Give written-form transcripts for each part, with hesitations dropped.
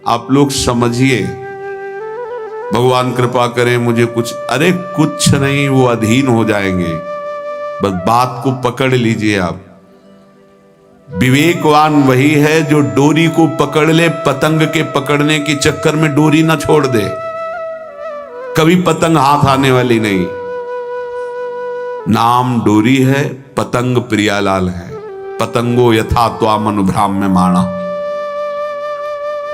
आप लोग समझिए, भगवान कृपा करें मुझे कुछ, अरे कुछ नहीं, वो अधीन हो जाएंगे। बस बात को पकड़ लीजिए आप। विवेकवान वही है जो डोरी को पकड़ ले, पतंग के पकड़ने के चक्कर में डोरी ना छोड़ दे। कभी पतंग हाथ आने वाली नहीं। नाम डोरी है, पतंग प्रियालाल है। पतंगो यथा त्वामनु भ्राम्य माणा।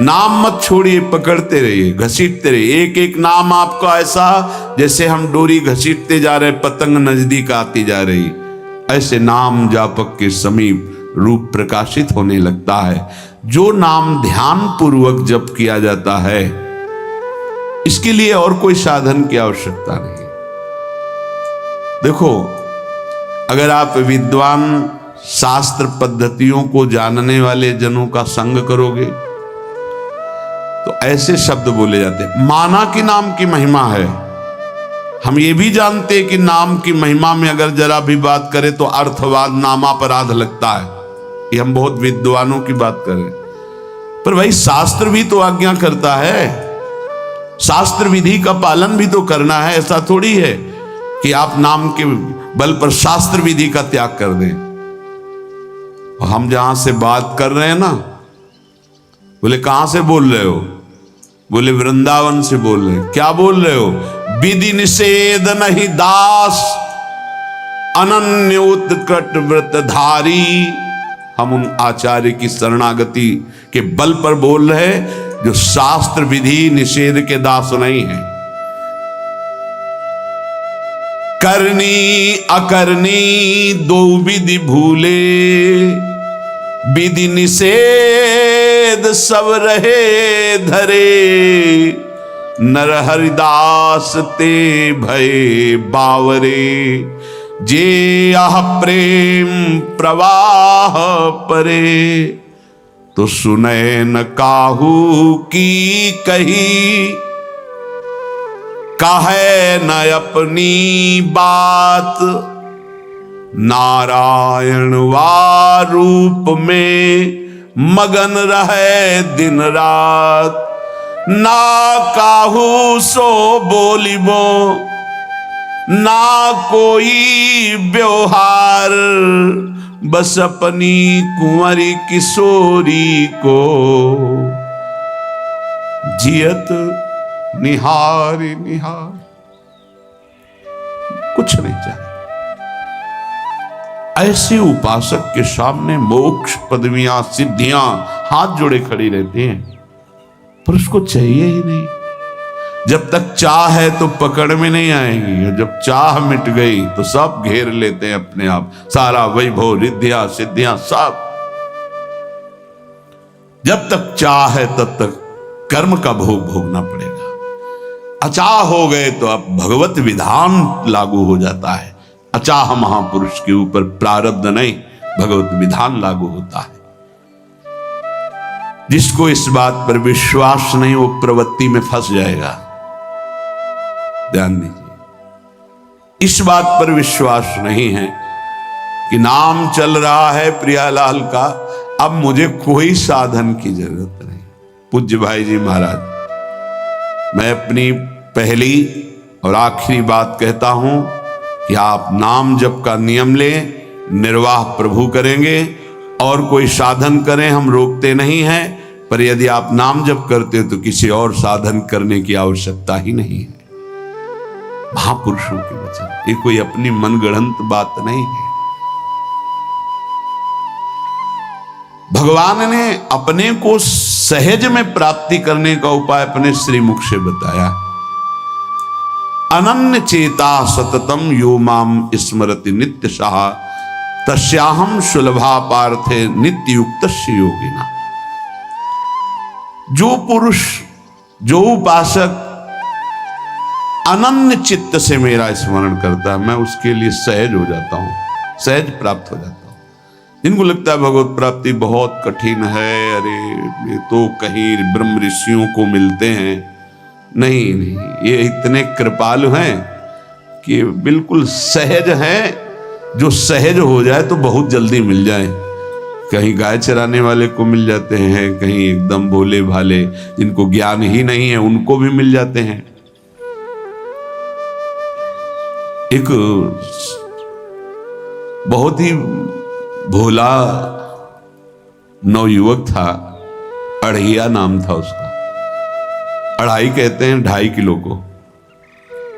नाम मत छोड़िए, पकड़ते रहिए, घसीटते रहिए। एक एक नाम आपका ऐसा जैसे हम डोरी घसीटते जा रहे, पतंग नजदीक आती जा रही, ऐसे नाम जापक के समीप रूप प्रकाशित होने लगता है। जो नाम ध्यान पूर्वक जप किया जाता है, इसके लिए और कोई साधन की आवश्यकता नहीं। देखो, अगर आप विद्वान शास्त्र पद्धतियों को जानने वाले जनों का संग करोगे तो ऐसे शब्द बोले जाते हैं। माना कि नाम की महिमा है। हम ये भी जानते हैं कि नाम की महिमा में अगर जरा भी बात करें तो अर्थवाद नामापराध लगता है। ये हम बहुत विद्वानों की बात करें, पर भाई शास्त्र भी तो आज्ञा करता है, शास्त्र विधि का पालन भी तो करना है। ऐसा थोड़ी है कि आप नाम के बल पर शास्त्र विधि का त्याग कर दें। हम जहां से बात कर रहे हैं ना, बोले कहां से बोल रहे हो? बोले वृंदावन से बोल रहे। क्या बोल रहे हो? विधि निषेध नहीं दास, अनन्य उत्कट व्रतधारी। हम उन आचार्य की शरणागति के बल पर बोल रहे जो शास्त्र विधि निषेध के दास नहीं है। करनी अकरनी दो विधि भूले, विधि निषेध सब रहे धरे। नर हरिदास ते भय बावरे, जे आह प्रेम प्रवाह परे। तो सुने न काहू की कही, कहे न अपनी बात। नारायण वा रूप में मगन रहे दिन रात। ना काहू सो बोलिबो, ना कोई व्यवहार। बस अपनी कुंवरी किशोरी को जियत निहारी निहार। कुछ नहीं चाहिए। ऐसे उपासक के सामने मोक्ष पदवियां सिद्धियां हाथ जोड़े खड़ी रहती हैं, पर उसको चाहिए ही नहीं। जब तक चाह है तो पकड़ में नहीं आएंगी, और जब चाह मिट गई तो सब घेर लेते हैं अपने आप। सारा वैभव रिद्धियां सिद्धियां सब। जब तक चाह है तब तक कर्म का भोग भोगना पड़ेगा। अचाह हो गए तो अब भगवत विधान लागू हो जाता है। अचाह महापुरुष के ऊपर प्रारब्ध नहीं, भगवत विधान लागू होता है। जिसको इस बात पर विश्वास नहीं, वो प्रवृत्ति में फंस जाएगा। ध्यान दीजिए, इस बात पर विश्वास नहीं है कि नाम चल रहा है प्रियालाल का, अब मुझे कोई साधन की जरूरत नहीं। पूज्य भाई जी महाराज, मैं अपनी पहली और आखिरी बात कहता हूं कि आप नाम जप का नियम लें, निर्वाह प्रभु करेंगे। और कोई साधन करें, हम रोकते नहीं हैं, पर यदि आप नाम जप करते हो तो किसी और साधन करने की आवश्यकता ही नहीं है। महापुरुषों के वचन, ये कोई अपनी मनगढ़ंत बात नहीं है। भगवान ने अपने को सहज में प्राप्ति करने का उपाय अपने श्रीमुख से बताया। अनन्य चेता सततम यो माम स्मरति नित्य सह, तस्याहम सुलभा पार्थे नित्य युक्त योगिना। जो पुरुष, जो उपासक अनन्य चित्त से मेरा स्मरण करता है, मैं उसके लिए सहज हो जाता हूं, सहज प्राप्त हो जाता हूं। जिनको लगता है भगवत प्राप्ति बहुत कठिन है, अरे ये तो कहीं ब्रह्म ऋषियों को मिलते हैं, नहीं नहीं, ये इतने कृपालु हैं कि बिल्कुल सहज हैं। जो सहज हो जाए तो बहुत जल्दी मिल जाए, कहीं गाय चराने वाले को मिल जाते हैं, कहीं एकदम भोले भाले जिनको ज्ञान ही नहीं है उनको भी मिल जाते हैं। एक बहुत ही भोला नवयुवक था, अढ़ैया नाम था उसका। अढ़ाई कहते हैं 2.5 किलो को।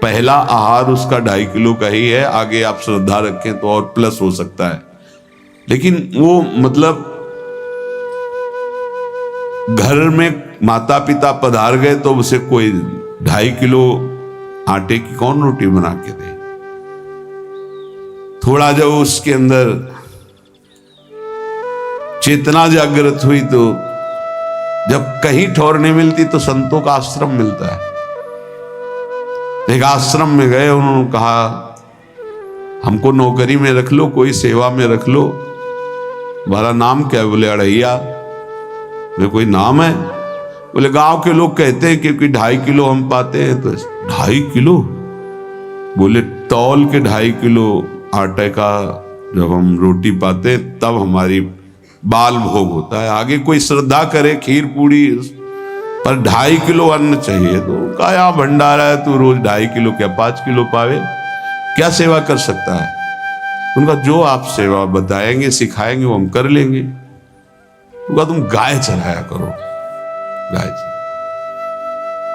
पहला आहार उसका 2.5 किलो का ही है, आगे आप श्रद्धा रखें तो और प्लस हो सकता है। लेकिन वो मतलब घर में माता पिता पधार गए तो उसे कोई 2.5 किलो आटे की कौन रोटी बना के दे। थोड़ा जब उसके अंदर चेतना जागृत हुई तो जब कहीं ठौर नहीं मिलती तो संतों का आश्रम मिलता है। एक आश्रम में गए, उन्होंने कहा हमको नौकरी में रख लो, कोई सेवा में रख लो। तुम्हारा नाम क्या है? बोले अढ़ैया। बोले कोई नाम है? बोले गांव के लोग कहते हैं क्योंकि 2.5 किलो हम पाते हैं। तो 2.5 किलो? बोले तौल के 2.5 किलो आटे का जब हम रोटी पाते तब हमारी बाल भोग होता है। आगे कोई श्रद्धा करे खीर पूड़ी, पर 2.5 किलो अन्न चाहिए। तो कहा यहाँ भंडारा है, तू रोज 2.5 किलो क्या 5 किलो पावे, क्या सेवा कर सकता है? उनका जो आप सेवा बताएंगे सिखाएंगे वो हम कर लेंगे। उनका तुम गाय चराया करो। गाय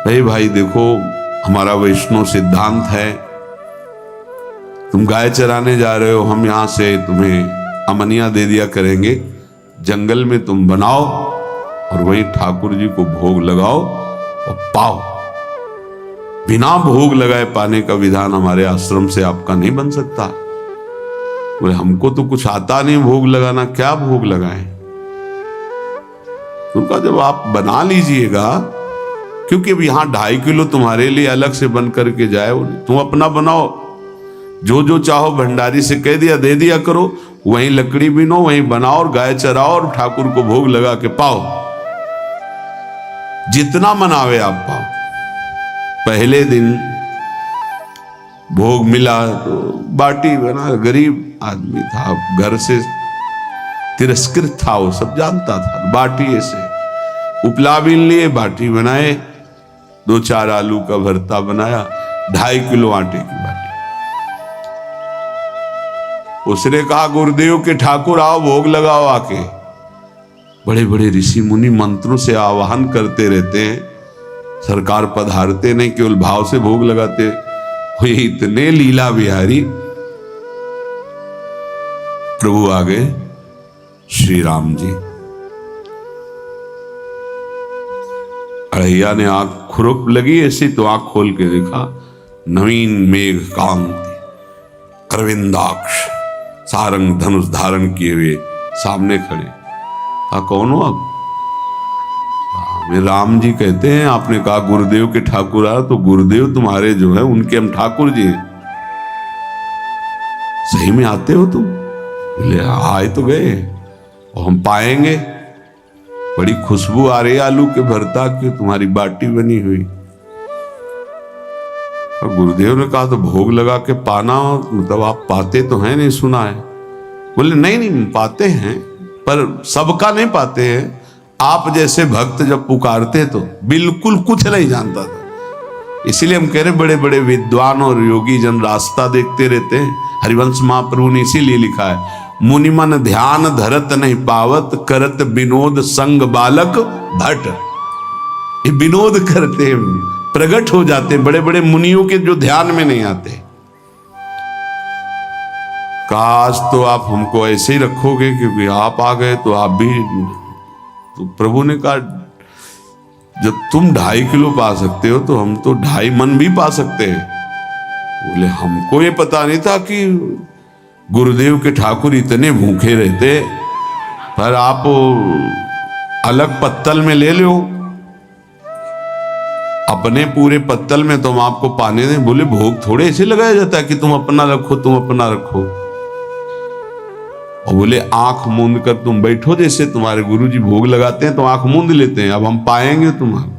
नहीं भाई, देखो हमारा वैष्णव सिद्धांत है, तुम गाय चराने जा रहे हो, हम यहां से तुम्हें अमनिया दे दिया करेंगे, जंगल में तुम बनाओ और वही ठाकुर जी को भोग लगाओ और पाओ। बिना भोग लगाए पाने का विधान हमारे आश्रम से आपका नहीं बन सकता। बोले हमको तो कुछ आता नहीं भोग लगाना, क्या भोग लगाएं? उनका जब आप बना लीजिएगा, क्योंकि अब यहां 2.5 किलो तुम्हारे लिए अलग से बन करके जाए, तुम अपना बनाओ, जो जो चाहो भंडारी से कह दिया दे दिया करो, वहीं लकड़ी बीनो, वहीं बनाओ और गाय चराओ और ठाकुर को भोग लगा के पाओ। जितना मनावे आप पाओ। पहले दिन भोग मिला तो बाटी बना, गरीब आदमी था, घर से तिरस्कृत था, वो सब जानता था। बाटी ऐसे उपला बीन लिए, बाटी बनाए, 2-4 आलू का भरता बनाया, 2.5 किलो आटे की बाटी। उसने कहा गुरुदेव के ठाकुर आओ भोग लगाओ आके। बड़े बड़े ऋषि मुनि मंत्रों से आवाहन करते रहते हैं, सरकार पधारते नहीं, केवल भाव से भोग लगाते। हुए इतने लीला बिहारी प्रभु आ गए श्री राम जी। अढ़ैया ने आंख खुरक लगी ऐसी तो आंख खोल के देखा, नवीन मेघ कांति, अरविंदाक्ष, सारंग धनुष धारण किए हुए सामने खड़े। कौन हो आप? हमें राम जी कहते हैं। आपने कहा गुरुदेव के ठाकुर आ, तो गुरुदेव तुम्हारे जो है उनके हम ठाकुर जी हैं। सही में आते हो तुम? बोले आए तो गए और हम पाएंगे। बड़ी खुशबू आ रही है आलू के भरता की, तुम्हारी बाटी बनी हुई। और गुरुदेव ने कहा तो भोग लगा के पाना, मतलब आप पाते तो हैं? नहीं सुना है। बोले नहीं पाते हैं, पर सबका नहीं पाते हैं। आप जैसे भक्त जब पुकारते तो बिल्कुल कुछ नहीं जानता था। इसीलिए हम कह रहे बड़े बड़े विद्वान और योगी जन रास्ता देखते रहते हैं। हरिवंश महाप्रभु ने इसीलिए लिखा है, मुनिमन ध्यान धरत नहीं पावत, करत विनोद संग बालक भट्ट। ये विनोद करते हैं, प्रकट हो जाते हैं बड़े बड़े मुनियों के जो ध्यान में नहीं आते। काश तो आप हमको ऐसे ही रखोगे, क्योंकि आप आ गए तो आप भी। तो प्रभु ने कहा जब तुम 2.5 किलो पा सकते हो तो हम तो 2.5 मन भी पा सकते हैं। बोले हमको ये पता नहीं था कि गुरुदेव के ठाकुर इतने भूखे रहते, पर आप अलग पत्तल में ले लो, अपने पूरे पत्तल में तुम आपको पाने दें। बोले भोग थोड़े ऐसे लगाया जाता है कि तुम अपना रखो, तुम अपना रखो। और बोले आंख मूंद कर तुम बैठो, जैसे तुम्हारे गुरुजी भोग लगाते हैं तो आंख मूंद लेते हैं, अब हम पाएंगे तुम्हारा।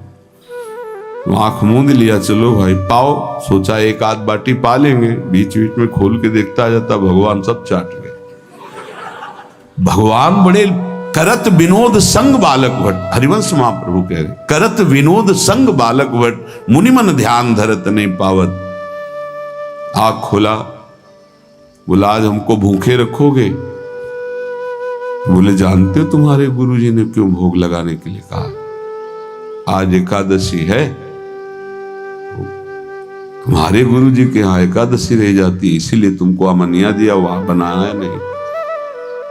तो आंख मूंद लिया, चलो भाई पाओ। सोचा एक आध बाटी पा लेंगे, बीच बीच में खोल के देखता जाता, भगवान सब चाट गए। भगवान बड़े करत विनोद संग बालक भट, हरिवंश महाप्रभु कह रहे, करत विनोद संग बालक भट, मुनि मन ध्यान धरत नहीं पावत। आँख खोला, बोला आज हमको भूखे रखोगे? बोले जानते हो तुम्हारे गुरुजी ने क्यों भोग लगाने के लिए कहा? आज एकादशी है, तुम्हारे गुरुजी के यहाँ एकादशी रह जाती, इसीलिए तुमको अमनिया दिया, वहां बनाया नहीं,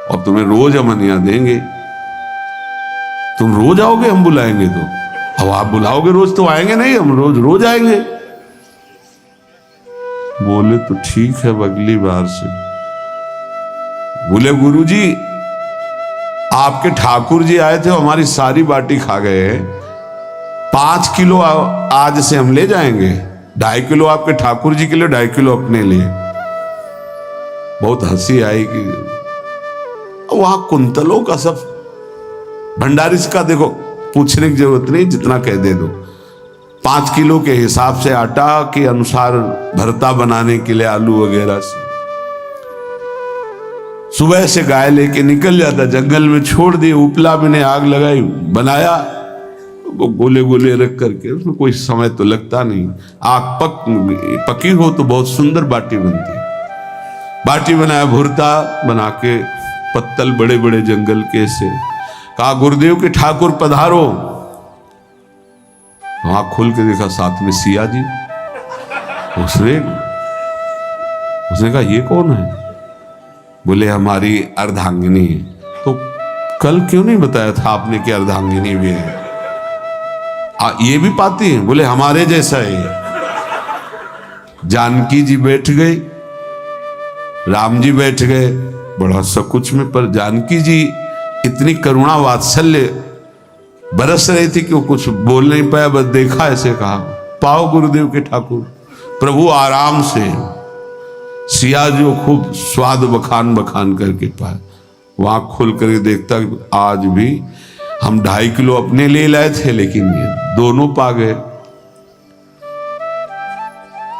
और तुम्हें रोज अमनिया देंगे। तुम रोज आओगे, हम बुलाएंगे तो? अब आप बुलाओगे रोज तो आएंगे नहीं, हम रोज रोज आएंगे। बोले तो ठीक है, अगली बार से। बोले गुरुजी आपके ठाकुर जी आए थे, हमारी सारी बाटी खा गए, 5 किलो आज से हम ले जाएंगे, 2.5 किलो आपके ठाकुर जी के लिए, 2.5 किलो अपने लिए। बहुत हंसी आई कि वहां कुंतलों का सब भंडारी का देखो, पूछने की जरूरत नहीं, जितना कह दे दो। 5 किलो के हिसाब से आटा के अनुसार भरता बनाने के लिए आलू वगैरह से सुबह से गाय लेके निकल जाता, जंगल में छोड़ दिए, उपला में ने आग लगाई, बनाया, वो गोले गोले रख करके, उसमें कोई समय तो लगता नहीं। आग पकी हो तो बहुत सुंदर बाटी बनती है। बाटी बनाया, भुरता बना के, पत्तल बड़े बड़े जंगल के से, कहा गुरुदेव के ठाकुर पधारो। आँख खोल के देखा साथ में सिया जी। उसने कहा ये कौन है? बोले हमारी अर्धांगिनी है। तो कल क्यों नहीं बताया था आपने कि अर्धांगिनी भी है? ये भी पाती है? बोले हमारे जैसा है। जानकी जी बैठ गई, राम जी बैठ गए, बड़ा सकुच में, पर जानकी जी इतनी करुणा वात्सल्य बरस रही थी कि वो कुछ बोल नहीं पाया, बस देखा, ऐसे कहा पाओ गुरुदेव के ठाकुर। प्रभु आराम से, सिया जो खूब स्वाद बखान बखान करके पाए, वहां खोल करके देखता आज भी हम 2.5 किलो अपने ले लाए थे, लेकिन ये दोनों पा गए।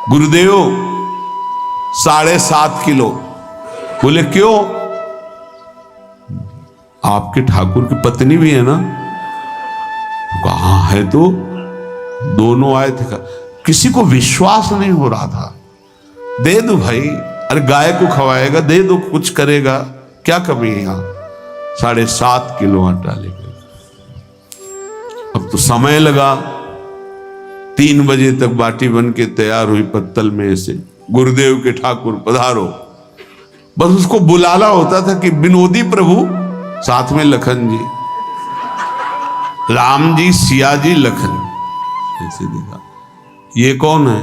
गुरुदेव 7.5 किलो। बोले क्यों? आपके ठाकुर की पत्नी भी है ना? कहाँ है? तो दोनों आए थे। किसी को विश्वास नहीं हो रहा था। दे दो भाई, अरे गाय को खवाएगा, दे दो, कुछ करेगा, क्या कमी है यहां? 7.5 किलो आटा ले गए। अब तो समय लगा, 3 बजे तक बाटी बन के तैयार हुई पत्तल में से। गुरुदेव के ठाकुर पधारो, बस उसको बुलाना होता था कि विनोदी प्रभु, साथ में लखन जी, राम जी, सिया जी, लखन। ऐसे देखा, ये कौन है?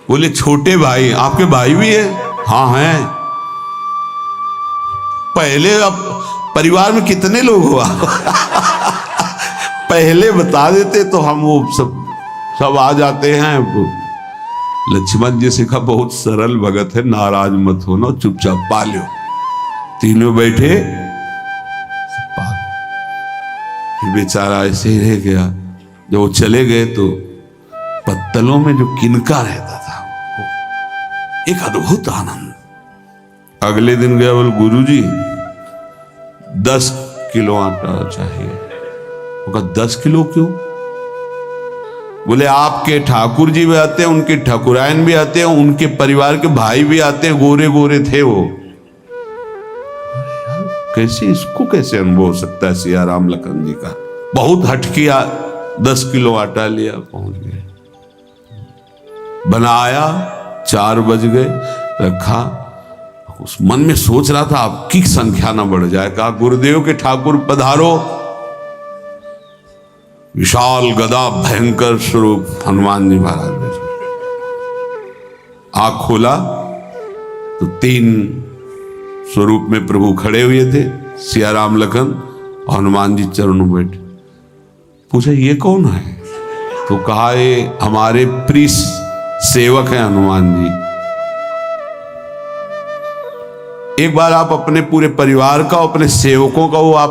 बोले छोटे भाई। आपके भाई भी है? हाँ है। पहले अब परिवार में कितने लोग हुआ? पहले बता देते तो हम वो सब आ जाते हैं। लक्ष्मण जी से कहा बहुत सरल भगत है, नाराज मत होना, चुपचाप पा लो। तीनों बैठे, बेचारा ऐसे ही रह गया। जब वो चले गए तो पत्तलों में जो किनका रहता था, एक अद्भुत आनंद। अगले दिन गया, बोल गुरुजी 10 किलो आटा चाहिए। वो कहा 10 किलो क्यों? बोले आपके ठाकुर जी भी आते हैं, उनके ठाकुरायन भी आते हैं, उनके परिवार के भाई भी आते हैं, गोरे गोरे थे वो। कैसे, इसको कैसे अनुभव हो सकता है? सिया राम लखन जी का बहुत हट किया। 10 किलो आटा लिया, पहुंच गए, बनाया, 4 बज गए, रखा। उस मन में सोच रहा था आपकी संख्या ना बढ़ जाए। कहा गुरुदेव के ठाकुर पधारो। विशाल गदा, भयंकर स्वरूप हनुमान जी महाराज। आँख खोला तो 3 स्वरूप में प्रभु खड़े हुए थे, सिया राम लखन, हनुमान जी चरणों में बैठे। पूछा ये कौन है? तो कहा ये हमारे प्रिय सेवक हैं हनुमान जी। एक बार आप अपने पूरे परिवार का, अपने सेवकों का वो आप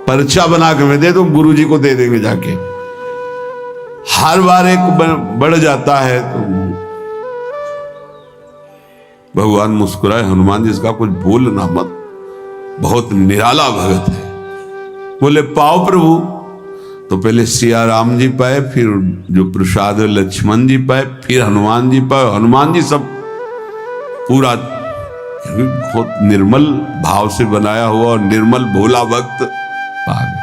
पर्चा बना के मैं दे दो, गुरु जी को दे देंगे जाके। हर बार एक बढ़ जाता है तो भगवान मुस्कुराए, हनुमान जी इसका कुछ बोलना मत, बहुत निराला भगत है। बोले पाओ प्रभु। तो पहले सिया राम जी पाए, फिर जो प्रसाद लक्ष्मण जी पाए, फिर हनुमान जी पाए। हनुमान जी सब पूरा बहुत निर्मल भाव से बनाया हुआ और निर्मल भोला भक्त आ गए।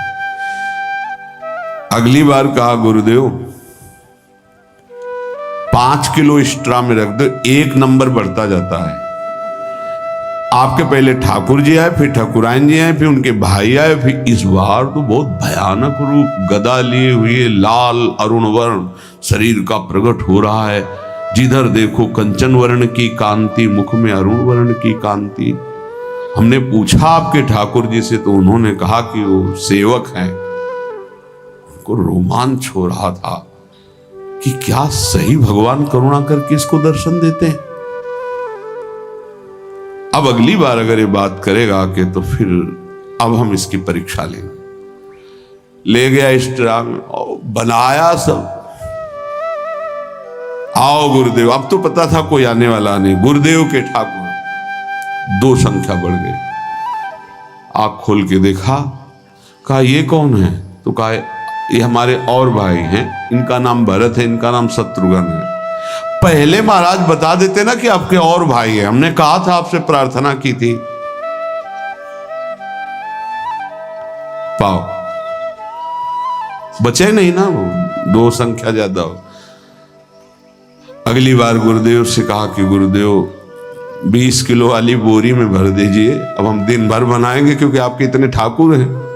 अगली बार कहा गुरुदेव 5 किलो एक्स्ट्रा में रख दो, 1 नंबर बढ़ता जाता है। आपके पहले ठाकुर जी आए, फिर ठाकुरायन जी आए, फिर उनके भाई आए, फिर इस बार तो बहुत भयानक रूप गदा लिए हुए लाल अरुण वर्ण शरीर का प्रकट हो रहा है। जिधर देखो कंचन वर्ण की कांति, मुख में अरुण वर्ण की कांति। हमने पूछा आपके ठाकुर जी से तो उन्होंने कहा कि वो सेवक हैं। उनको रोमांच हो रहा था कि क्या सही भगवान करुणा करके इसको दर्शन देते हैं। अब अगली बार अगर ये बात करेगा कि तो फिर अब हम इसकी परीक्षा लेंगे। ले गया एक्स्ट्रा में और बनाया सब। आओ गुरुदेव। अब तो पता था कोई आने वाला नहीं। गुरुदेव के ठाकुर 2 संख्या बढ़ गई। आंख खोल के देखा, कहा ये कौन है? तो कहा ये हमारे और भाई हैं, इनका नाम भरत है, इनका नाम शत्रुघ्न है। पहले महाराज बता देते ना कि आपके और भाई है, हमने कहा था आपसे प्रार्थना की थी। पाओ बचे नहीं ना, वो 2 संख्या ज्यादा हो। अगली बार गुरुदेव से कहा कि गुरुदेव 20 किलो वाली बोरी में भर दीजिए, अब हम दिन भर बनाएंगे क्योंकि आपके इतने ठाकुर हैं।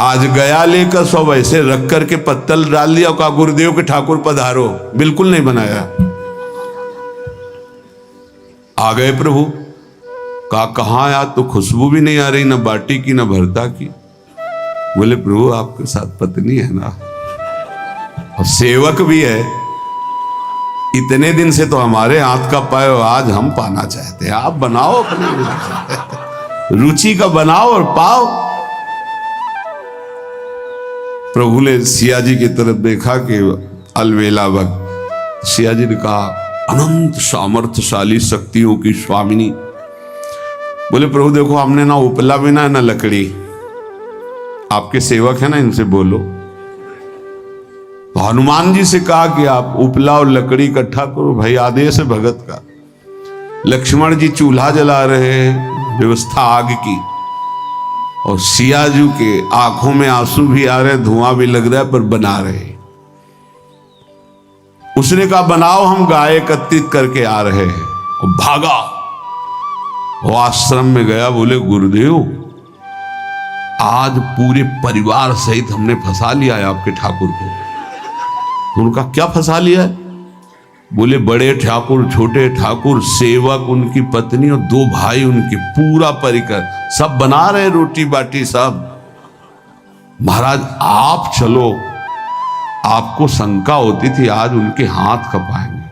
आज गया लेकर सब ऐसे रख करके पत्तल डाल दिया, कहा गुरुदेव के ठाकुर पधारो। बिल्कुल नहीं बनाया। आ गए प्रभु। कहा कहां यार, तो खुशबू भी नहीं आ रही, ना बाटी की ना भरता की। बोले प्रभु आपके साथ पत्नी है ना और सेवक भी है, इतने दिन से तो हमारे हाथ का पाए, आज हम पाना चाहते हैं। आप बनाओ, अपने रुचि का बनाओ और पाओ। प्रभु ने सिया जी की तरफ देखा कि अलवेला भक्त। सिया जी ने कहा अनंत सामर्थ्यशाली शक्तियों की स्वामिनी। बोले प्रभु देखो हमने ना उपला भी ना लकड़ी, आपके सेवक है ना, इनसे बोलो। तो हनुमान जी से कहा कि आप उपला और लकड़ी इकट्ठा करो, भाई आदेश है भगत का। लक्ष्मण जी चूल्हा जला रहे हैं, व्यवस्था आग की, और सिया जी के आंखों में आंसू भी आ रहे, धुआं भी लग रहा है, पर बना रहे। उसने कहा बनाओ, हम गाय एकत्रित करके आ रहे हैं। और भागा, वो आश्रम में गया। बोले गुरुदेव आज पूरे परिवार सहित हमने फंसा लिया है आपके ठाकुर को। तो उनका क्या फंसा लिया है? बोले बड़े ठाकुर, छोटे ठाकुर, सेवक, उनकी पत्नी और 2 भाई उनके, पूरा परिकर सब बना रहे रोटी बाटी सब। महाराज आप चलो, आपको शंका होती थी आज उनके हाथ कपाएंगे।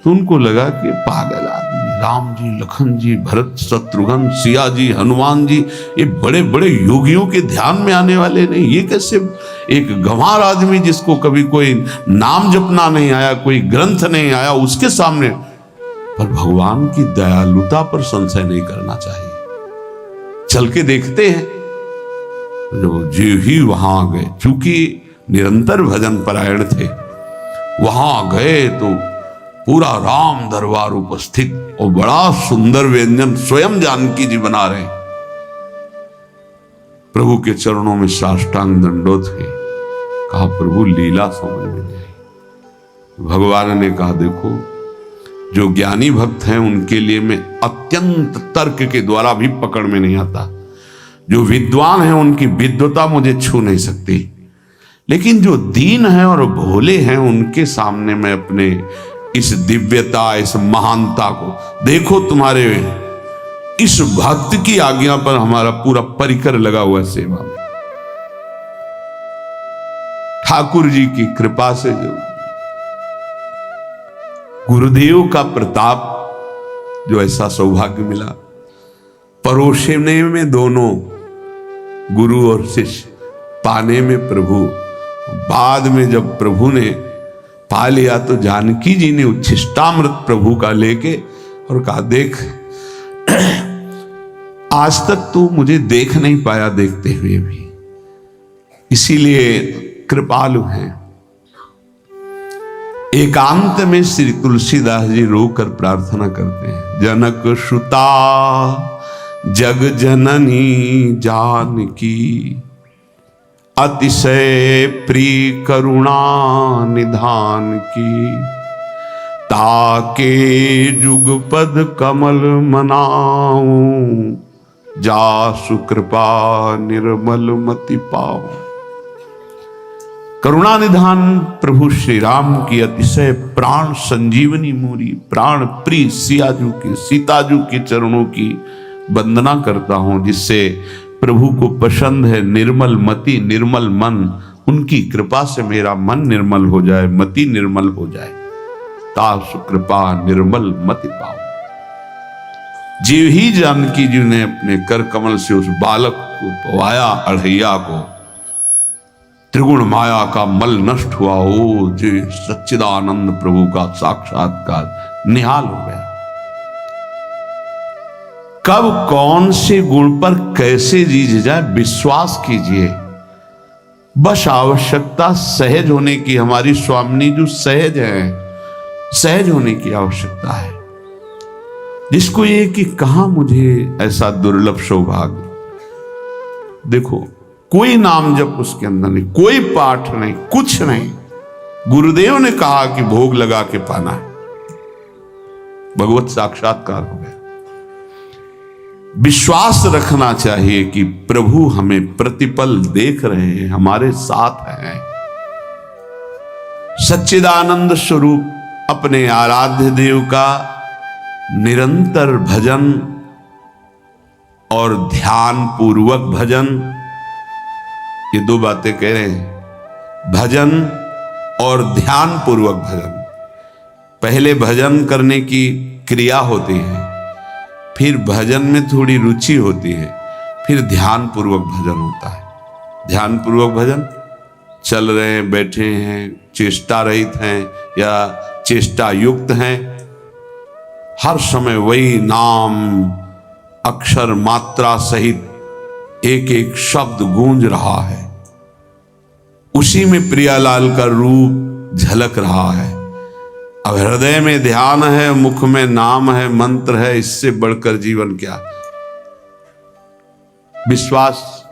तो उनको लगा कि पागल आदमी, राम जी, लखन जी, भरत, शत्रुघ्न, सिया जी, हनुमान जी, ये बड़े बड़े योगियों के ध्यान में आने वाले नहीं, ये कैसे एक गंवार आदमी जिसको कभी कोई नाम जपना नहीं आया, कोई ग्रंथ नहीं आया, उसके सामने। पर भगवान की दयालुता पर संशय नहीं करना चाहिए। चल के देखते हैं। जो जीव ही वहां गए, चूंकि निरंतर भजन परायण थे, वहां गए तो पूरा राम दरबार उपस्थित और बड़ा सुंदर व्यंजन स्वयं जानकी जी बना रहे। प्रभु के चरणों में साष्टांग दंडोत है। कहा प्रभु लीला समझ में नहीं आई। भगवान ने कहा देखो, जो ज्ञानी भक्त हैं उनके लिए मैं अत्यंत तर्क के द्वारा भी पकड़ में नहीं आता। जो विद्वान हैं उनकी विद्वता मुझे छू नहीं सकती, लेकिन जो दीन हैं और भोले हैं उनके सामने मैं अपने इस दिव्यता, इस महानता को देखो। तुम्हारे इस भक्त की आज्ञा पर हमारा पूरा परिकर लगा हुआ है सेवा में। ठाकुर जी की कृपा से जो गुरुदेव का प्रताप, जो ऐसा सौभाग्य मिला, परोसने में दोनों गुरु और शिष्य, पाने में प्रभु। बाद में जब प्रभु ने पा लिया तो जानकी जी ने उच्छिष्टामृत प्रभु का लेके और कहा देख आज तक तू मुझे देख नहीं पाया देखते हुए भी, इसीलिए कृपालु हैं। एकांत में श्री तुलसीदास जी रोकर प्रार्थना करते हैं, जनक सुता जग जननी जानकी, अतिशय प्रिय करुणा निधान की, ताके जुगपद कमल मनाऊं, जासु कृपा निर्मल मति पाऊं। करुणा निधान प्रभु श्री राम की अतिशय प्राण संजीवनी मूरी, प्राण प्रिय सियाजू की, सीताजू के चरणों की वंदना करता हूं, जिससे प्रभु को पसंद है निर्मल मति निर्मल मन। उनकी कृपा से मेरा मन निर्मल हो जाए, मति निर्मल हो जाए, तासु कृपा निर्मल मति पाओ। जीव ही जानकी जी ने अपने कर कमल से उस बालक को पवाया, अढ़ैया को, त्रिगुण माया का मल नष्ट हुआ। ओ जी सच्चिदानंद प्रभु का साक्षात्कार निहाल हो गया। कब कौन से गुण पर कैसे जीज जाए विश्वास कीजिए, बस आवश्यकता सहज होने की। हमारी स्वामिनी जो सहज है, सहज होने की आवश्यकता है। जिसको ये कि कहां मुझे ऐसा दुर्लभ सौभाग्य। देखो कोई नाम जप उसके अंदर नहीं, कोई पाठ नहीं, कुछ नहीं। गुरुदेव ने कहा कि भोग लगा के पाना है, भगवत साक्षात्कार हो गया। विश्वास रखना चाहिए कि प्रभु हमें प्रतिपल देख रहे हैं, हमारे साथ हैं। सच्चिदानंद स्वरूप अपने आराध्य देव का निरंतर भजन और ध्यान पूर्वक भजन, ये दो बातें कह रहे हैं, भजन और ध्यान पूर्वक भजन। पहले भजन करने की क्रिया होती है, फिर भजन में थोड़ी रुचि होती है, फिर ध्यान पूर्वक भजन होता है। ध्यान पूर्वक भजन, चल रहे हैं, बैठे हैं, चेष्टा रहित हैं या चेष्टा युक्त हैं, हर समय वही नाम अक्षर मात्रा सहित एक एक शब्द गूंज रहा है, उसी में प्रियालाल का रूप झलक रहा है। अब हृदय में ध्यान है, मुख में नाम है, मंत्र है, इससे बढ़कर जीवन क्या। विश्वास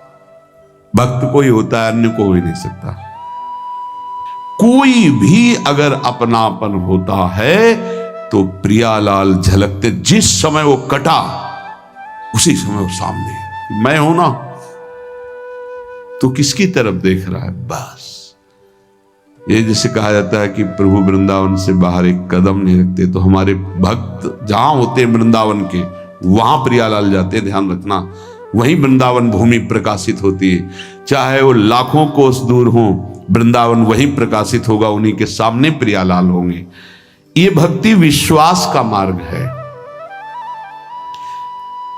भक्त को ही होता है, अन्य को हो ही नहीं सकता। कोई भी अगर अपनापन होता है तो प्रियालाल झलकते। जिस समय वो कटा उसी समय वो सामने, मैं हूं ना, तो किसकी तरफ देख रहा है, बस। ये जैसे कहा जाता है कि प्रभु वृंदावन से बाहर एक कदम नहीं रखते, तो हमारे भक्त जहां होते हैं वृंदावन के, वहां प्रियालाल जाते, ध्यान रखना। वहीं वृंदावन भूमि प्रकाशित होती है, चाहे वो लाखों कोस दूर हो, वृंदावन वहीं प्रकाशित होगा, उन्हीं के सामने प्रियालाल होंगे। ये भक्ति विश्वास का मार्ग है।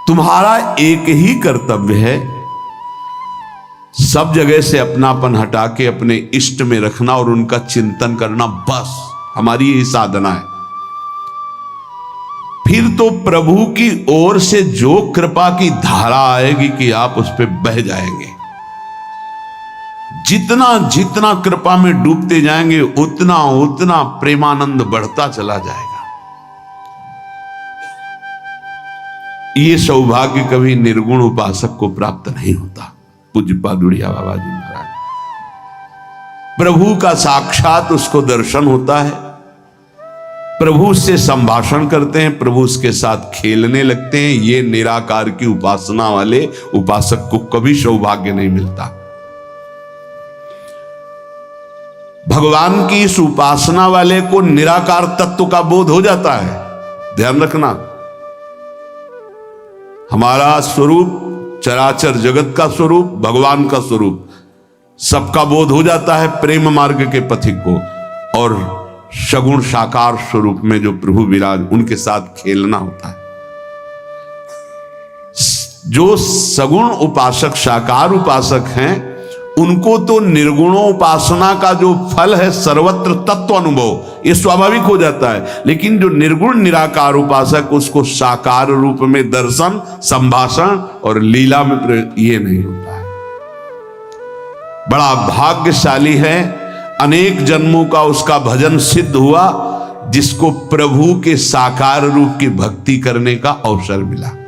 तुम्हारा एक ही कर्तव्य है, सब जगह से अपनापन हटा के अपने इष्ट में रखना और उनका चिंतन करना, बस हमारी यही साधना है। फिर तो प्रभु की ओर से जो कृपा की धारा आएगी कि आप उस पर बह जाएंगे। जितना जितना कृपा में डूबते जाएंगे उतना उतना प्रेमानंद बढ़ता चला जाएगा। ये सौभाग्य कभी निर्गुण उपासक को प्राप्त नहीं होता। पूज्यपाद बुढ़िया बाबा जी महाराज, प्रभु का साक्षात उसको दर्शन होता है, प्रभु से संभाषण करते हैं, प्रभु उसके साथ खेलने लगते हैं। ये निराकार की उपासना वाले उपासक को कभी सौभाग्य नहीं मिलता। भगवान की इस उपासना वाले को निराकार तत्व का बोध हो जाता है। ध्यान रखना, हमारा स्वरूप चराचर जगत का स्वरूप, भगवान का स्वरूप, सबका बोध हो जाता है प्रेम मार्ग के पथिक को। और सगुण साकार स्वरूप में जो प्रभु विराज, उनके साथ खेलना होता है। जो सगुण उपासक साकार उपासक हैं, उनको तो निर्गुणोपासना का जो फल है सर्वत्र तत्व अनुभव, ये स्वाभाविक हो जाता है। लेकिन जो निर्गुण निराकार उपासक, उसको साकार रूप में दर्शन, संभाषण और लीला में ये नहीं होता है। बड़ा भाग्यशाली है, अनेक जन्मों का उसका भजन सिद्ध हुआ, जिसको प्रभु के साकार रूप की भक्ति करने का अवसर मिला।